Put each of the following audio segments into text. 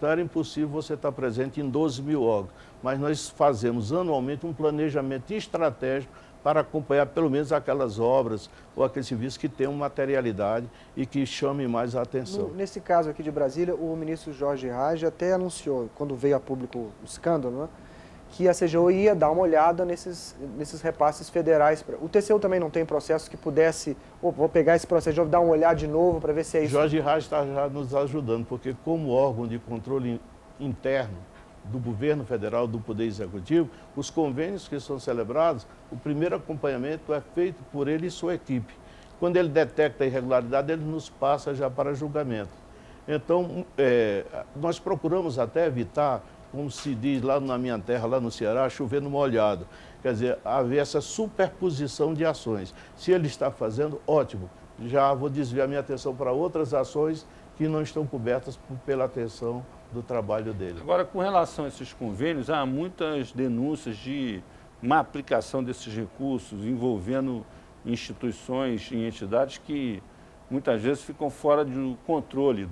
Então era impossível você estar presente em 12 mil órgãos. Mas nós fazemos anualmente um planejamento estratégico para acompanhar pelo menos aquelas obras ou aqueles serviços que tenham materialidade e que chamem mais a atenção. Nesse caso aqui de Brasília, o ministro Jorge Raj até anunciou, quando veio a público o escândalo, né, que a CGU ia dar uma olhada nesses repasses federais. O TCU também não tem processo que pudesse, vou pegar esse processo, dar uma olhada de novo para ver se é isso. Jorge Raj está já nos ajudando, porque como órgão de controle interno do governo federal, do Poder Executivo, os convênios que são celebrados, o primeiro acompanhamento é feito por ele e sua equipe. Quando ele detecta a irregularidade, ele nos passa já para julgamento. Então, nós procuramos até evitar, como se diz lá na minha terra, lá no Ceará, chover no molhado. Quer dizer, haver essa superposição de ações. Se ele está fazendo, ótimo. Já vou desviar minha atenção para outras ações que não estão cobertas pela atenção do trabalho dele. Agora, com relação a esses convênios, há muitas denúncias de má aplicação desses recursos envolvendo instituições e entidades que muitas vezes ficam fora do controle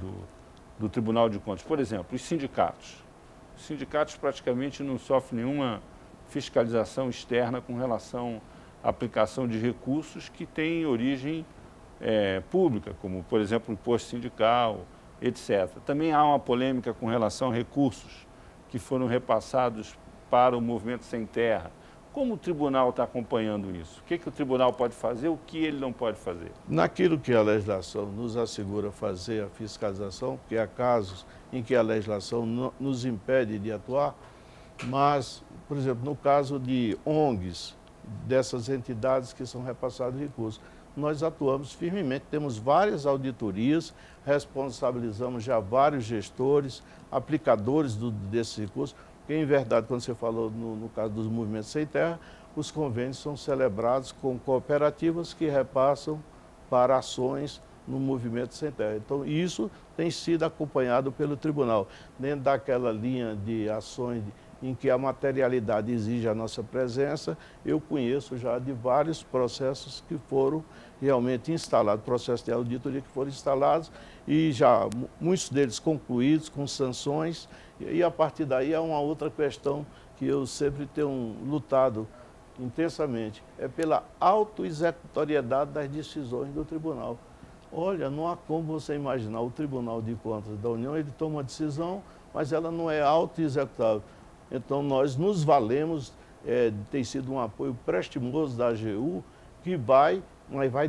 do Tribunal de Contas. Por exemplo, os sindicatos. Os sindicatos praticamente não sofrem nenhuma fiscalização externa com relação à aplicação de recursos que têm origem pública, como, por exemplo, o imposto sindical, etc. Também há uma polêmica com relação a recursos que foram repassados para o Movimento Sem Terra. Como o tribunal está acompanhando isso? O que o tribunal pode fazer, o que ele não pode fazer? Naquilo que a legislação nos assegura fazer a fiscalização, porque há casos em que a legislação nos impede de atuar, mas, por exemplo, no caso de ONGs, dessas entidades que são repassadas recursos, nós atuamos firmemente, temos várias auditorias, responsabilizamos já vários gestores, aplicadores desses recursos, porque, em verdade, quando você falou no caso dos movimentos sem terra, os convênios são celebrados com cooperativas que repassam para ações no movimento sem terra. Então, isso tem sido acompanhado pelo tribunal, dentro daquela linha de ações em que a materialidade exige a nossa presença. Eu conheço já de vários processos que foram realmente instalados, processos de auditoria que foram instalados e já muitos deles concluídos com sanções, e a partir daí é uma outra questão que eu sempre tenho lutado intensamente, é pela autoexecutoriedade das decisões do tribunal. Olha, não há como você imaginar, o Tribunal de Contas da União, ele toma uma decisão, mas ela não é auto-executável. Então, nós nos valemos, tem sido um apoio prestimoso da AGU, que vai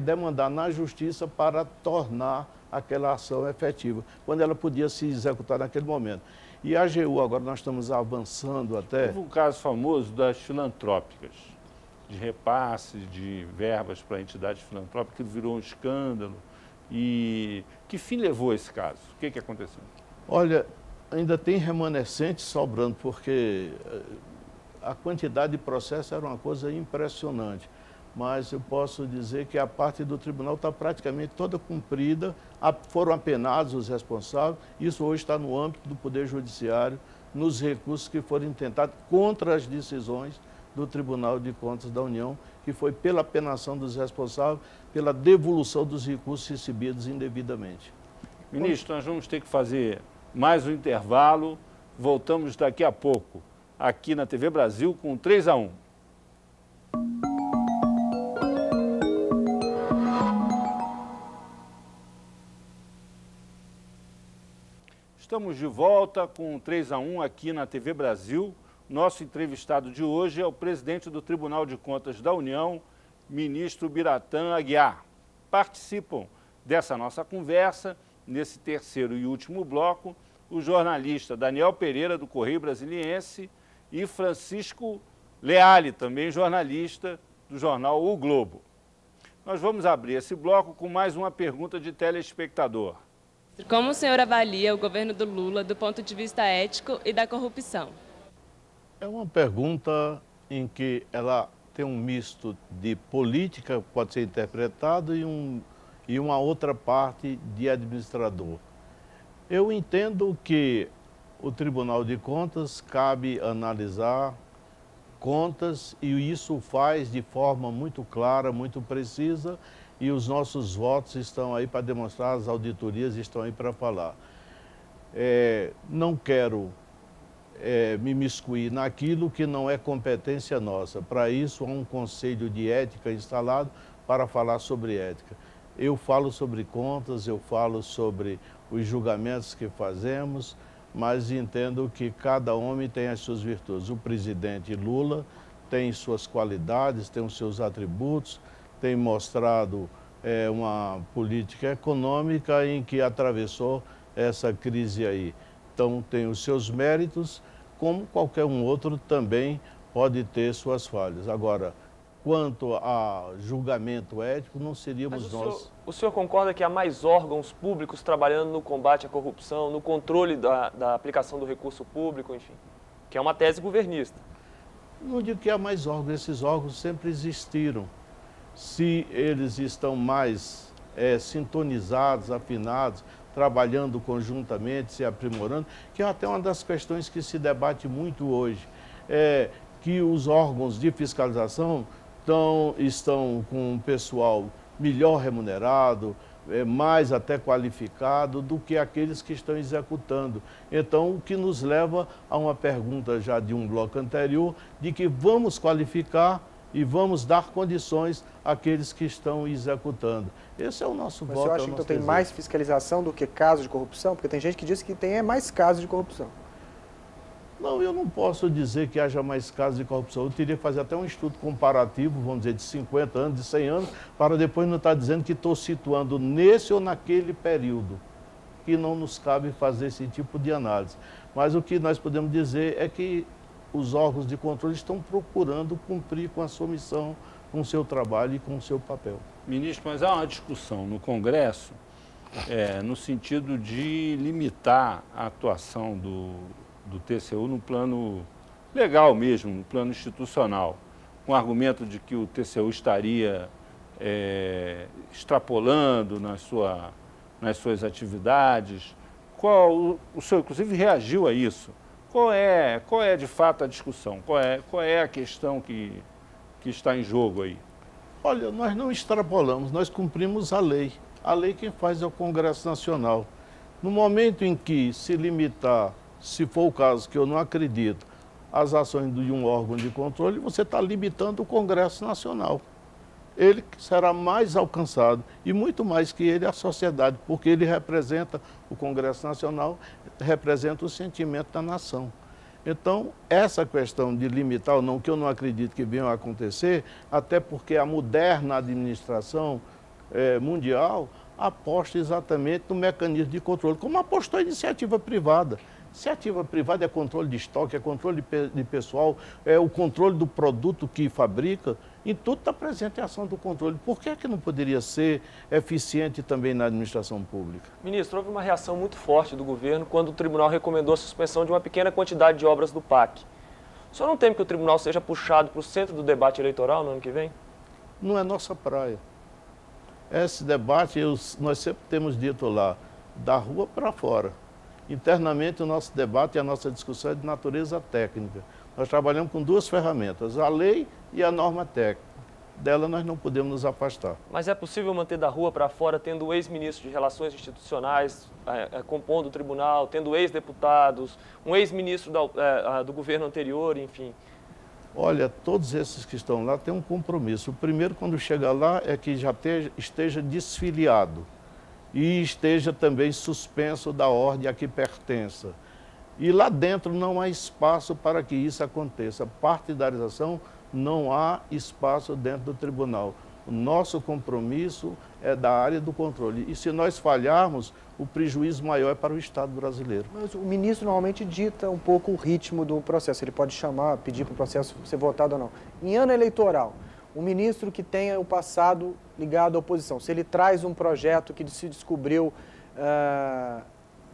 demandar na Justiça para tornar aquela ação efetiva, quando ela podia se executar naquele momento. E a AGU, agora nós estamos avançando até... Houve um caso famoso das filantrópicas, de repasse de verbas para entidades filantrópicas, que virou um escândalo. E que fim levou esse caso? O que aconteceu? Olha, ainda tem remanescentes sobrando, porque a quantidade de processos era uma coisa impressionante. Mas eu posso dizer que a parte do tribunal está praticamente toda cumprida, foram apenados os responsáveis, isso hoje está no âmbito do Poder Judiciário, nos recursos que foram intentados contra as decisões do Tribunal de Contas da União, que foi pela apenação dos responsáveis, pela devolução dos recursos recebidos indevidamente. Ministro, nós vamos ter que fazer mais um intervalo, voltamos daqui a pouco, aqui na TV Brasil, com 3-1. Estamos de volta com 3-1 aqui na TV Brasil. Nosso entrevistado de hoje é o presidente do Tribunal de Contas da União, ministro Biratã Aguiar. Participam dessa nossa conversa, nesse terceiro e último bloco, o jornalista Daniel Pereira, do Correio Brasiliense, e Francisco Leali, também jornalista do jornal O Globo. Nós vamos abrir esse bloco com mais uma pergunta de telespectador. Como o senhor avalia o governo do Lula do ponto de vista ético e da corrupção? É uma pergunta em que ela tem um misto de política, pode ser interpretado, e uma outra parte de administrador. Eu entendo que o Tribunal de Contas cabe analisar contas, e isso faz de forma muito clara, muito precisa, e os nossos votos estão aí para demonstrar, as auditorias estão aí para falar. não quero me imiscuir naquilo que não é competência nossa. Para isso, há um conselho de ética instalado para falar sobre ética. Eu falo sobre contas, eu falo sobre os julgamentos que fazemos, mas entendo que cada homem tem as suas virtudes. O presidente Lula tem suas qualidades, tem os seus atributos, tem mostrado uma política econômica em que atravessou essa crise aí. Então, tem os seus méritos, como qualquer um outro também pode ter suas falhas. Agora, quanto a julgamento ético, não seríamos nós. O senhor concorda que há mais órgãos públicos trabalhando no combate à corrupção, no controle da aplicação do recurso público, enfim, que é uma tese governista? Não digo que há mais órgãos, esses órgãos sempre existiram. Se eles estão mais sintonizados, afinados, trabalhando conjuntamente, se aprimorando, que é até uma das questões que se debate muito hoje, que os órgãos de fiscalização estão com um pessoal melhor remunerado, mais até qualificado do que aqueles que estão executando. Então, o que nos leva a uma pergunta já de um bloco anterior, de que vamos qualificar e vamos dar condições àqueles que estão executando. Esse é o nosso voto. Mas você acha que então tem mais fiscalização do que casos de corrupção? Porque tem gente que diz que tem mais casos de corrupção. Não, eu não posso dizer que haja mais casos de corrupção. Eu teria que fazer até um estudo comparativo, vamos dizer, de 50 anos, de 100 anos, para depois não estar dizendo que estou situando nesse ou naquele período, que não nos cabe fazer esse tipo de análise. Mas o que nós podemos dizer é que os órgãos de controle estão procurando cumprir com a sua missão, com o seu trabalho e com o seu papel. Ministro, mas há uma discussão no Congresso no sentido de limitar a atuação do TCU no plano legal mesmo, no plano institucional, com o argumento de que o TCU estaria extrapolando nas suas atividades. O senhor, inclusive, reagiu a isso. Qual é de fato a discussão? Qual é a questão que está em jogo aí? Olha, nós não extrapolamos, nós cumprimos a lei. A lei quem faz é o Congresso Nacional. No momento em que se limitar, se for o caso, que eu não acredito, as ações de um órgão de controle, você está limitando o Congresso Nacional. Ele será mais alcançado, e muito mais que ele, a sociedade, porque ele representa, o Congresso Nacional representa o sentimento da nação. Então, essa questão de limitar ou não, que eu não acredito que venha a acontecer, até porque a moderna administração mundial aposta exatamente no mecanismo de controle, como apostou a iniciativa privada. Iniciativa privada é controle de estoque, é controle de pessoal, é o controle do produto que fabrica. Em tudo está presente a ação do controle. Por que não poderia ser eficiente também na administração pública? Ministro, houve uma reação muito forte do governo quando o tribunal recomendou a suspensão de uma pequena quantidade de obras do PAC. O senhor não teme que o tribunal seja puxado para o centro do debate eleitoral no ano que vem? Não é nossa praia. Esse debate, nós sempre temos dito lá, da rua para fora. Internamente, o nosso debate e a nossa discussão é de natureza técnica. Nós trabalhamos com duas ferramentas, a lei e a norma técnica. Dela nós não podemos nos afastar. Mas é possível manter da rua para fora, tendo o ex-ministro de Relações Institucionais compondo o tribunal, tendo ex-deputados, um ex-ministro do governo anterior, enfim? Olha, todos esses que estão lá têm um compromisso. O primeiro, quando chega lá, é que já esteja desfiliado e esteja também suspenso da ordem a que pertença. E lá dentro não há espaço para que isso aconteça. Partidarização, não há espaço dentro do tribunal. O nosso compromisso é da área do controle. E se nós falharmos, o prejuízo maior é para o Estado brasileiro. Mas o ministro normalmente dita um pouco o ritmo do processo. Ele pode chamar, pedir para o processo ser votado ou não. Em ano eleitoral, o ministro que tenha o passado ligado à oposição, se ele traz um projeto que se descobriu,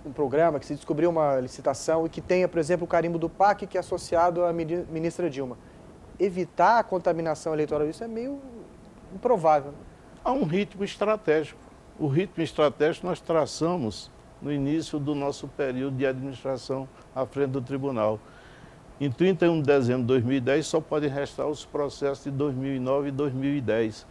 um programa, que se descobriu uma licitação e que tenha, por exemplo, o carimbo do PAC, que é associado à ministra Dilma, evitar a contaminação eleitoral, isso é meio improvável. Há um ritmo estratégico. O ritmo estratégico nós traçamos no início do nosso período de administração à frente do tribunal. Em 31 de dezembro de 2010, só podem restar os processos de 2009 e 2010.